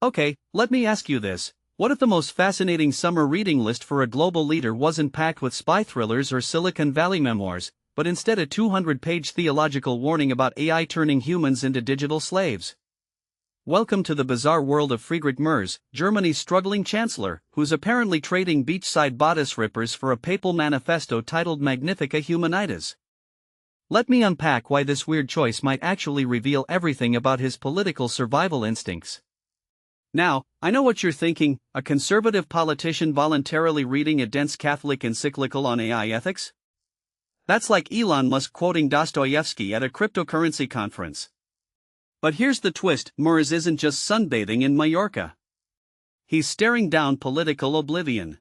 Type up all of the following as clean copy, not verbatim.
Okay, let me ask you this. What if the most fascinating summer reading list for a global leader wasn't packed with spy thrillers or Silicon Valley memoirs, but instead a 200-page theological warning about AI turning humans into digital slaves? Welcome to the bizarre world of Friedrich Merz, Germany's struggling chancellor, who's apparently trading beachside bodice rippers for a papal manifesto titled Magnifica humanitas. Let me unpack why this weird choice might actually reveal everything about his political survival instincts. Now, I know what you're thinking, a conservative politician voluntarily reading a dense Catholic encyclical on AI ethics? That's like Elon Musk quoting Dostoevsky at a cryptocurrency conference. But here's the twist, Merz isn't just sunbathing in Mallorca. He's staring down political oblivion.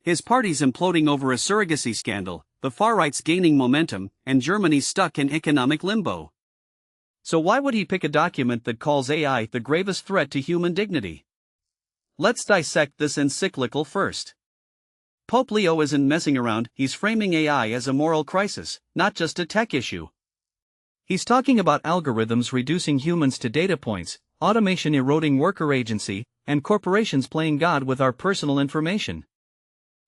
His party's imploding over a surrogacy scandal, the far-right's gaining momentum, and Germany's stuck in economic limbo. So why would he pick a document that calls AI the gravest threat to human dignity? Let's dissect this encyclical first. Pope Leo isn't messing around, he's framing AI as a moral crisis, not just a tech issue. He's talking about algorithms reducing humans to data points, automation eroding worker agency, and corporations playing God with our personal information.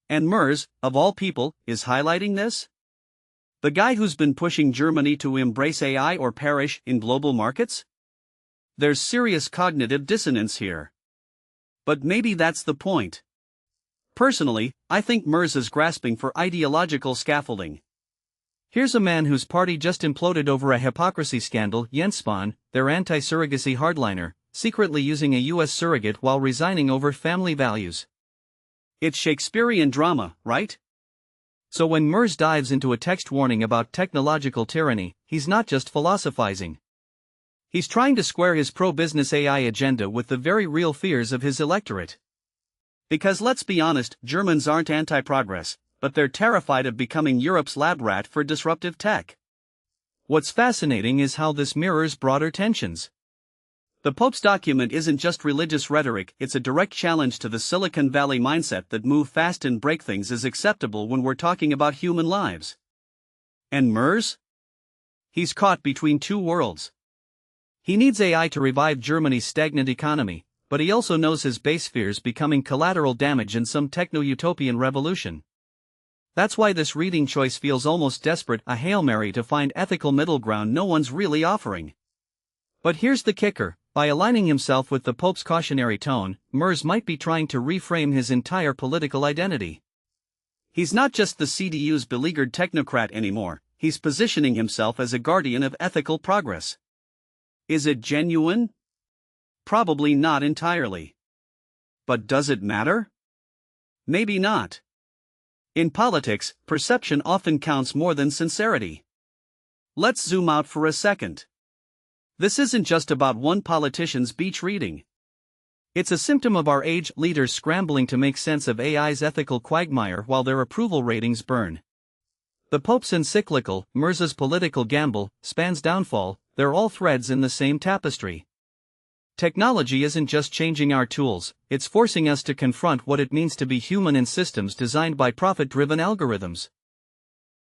And Merz, of all people, is highlighting this? The guy who's been pushing Germany to embrace AI or perish in global markets? There's serious cognitive dissonance here. But maybe that's the point. Personally, I think Merz is grasping for ideological scaffolding. Here's a man whose party just imploded over a hypocrisy scandal, Jens Spahn, their anti-surrogacy hardliner, secretly using a US surrogate while resigning over family values. It's Shakespearean drama, right? So when Merz dives into a text warning about technological tyranny, he's not just philosophizing. He's trying to square his pro-business AI agenda with the very real fears of his electorate. Because let's be honest, Germans aren't anti-progress, but they're terrified of becoming Europe's lab rat for disruptive tech. What's fascinating is how this mirrors broader tensions. The Pope's document isn't just religious rhetoric, it's a direct challenge to the Silicon Valley mindset that move fast and break things is acceptable when we're talking about human lives. And Merz? He's caught between two worlds. He needs AI to revive Germany's stagnant economy, but he also knows his base fears becoming collateral damage in some techno-utopian revolution. That's why this reading choice feels almost desperate, a Hail Mary to find ethical middle ground no one's really offering. But here's the kicker. By aligning himself with the Pope's cautionary tone, Merz might be trying to reframe his entire political identity. He's not just the CDU's beleaguered technocrat anymore, he's positioning himself as a guardian of ethical progress. Is it genuine? Probably not entirely. But does it matter? Maybe not. In politics, perception often counts more than sincerity. Let's zoom out for a second. This isn't just about one politician's beach reading. It's a symptom of our age, leaders scrambling to make sense of AI's ethical quagmire while their approval ratings burn. The Pope's encyclical, Merz's political gamble, Spahn's downfall, they're all threads in the same tapestry. Technology isn't just changing our tools, it's forcing us to confront what it means to be human in systems designed by profit-driven algorithms.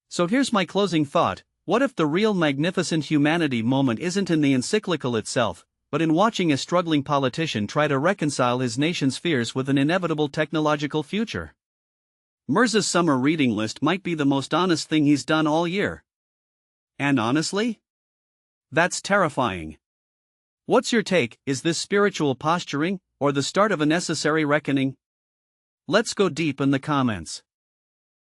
So here's my closing thought. What if the real magnificent humanity moment isn't in the encyclical itself, but in watching a struggling politician try to reconcile his nation's fears with an inevitable technological future? Merz's summer reading list might be the most honest thing he's done all year. And honestly? That's terrifying. What's your take? Is this spiritual posturing, or the start of a necessary reckoning? Let's go deep in the comments.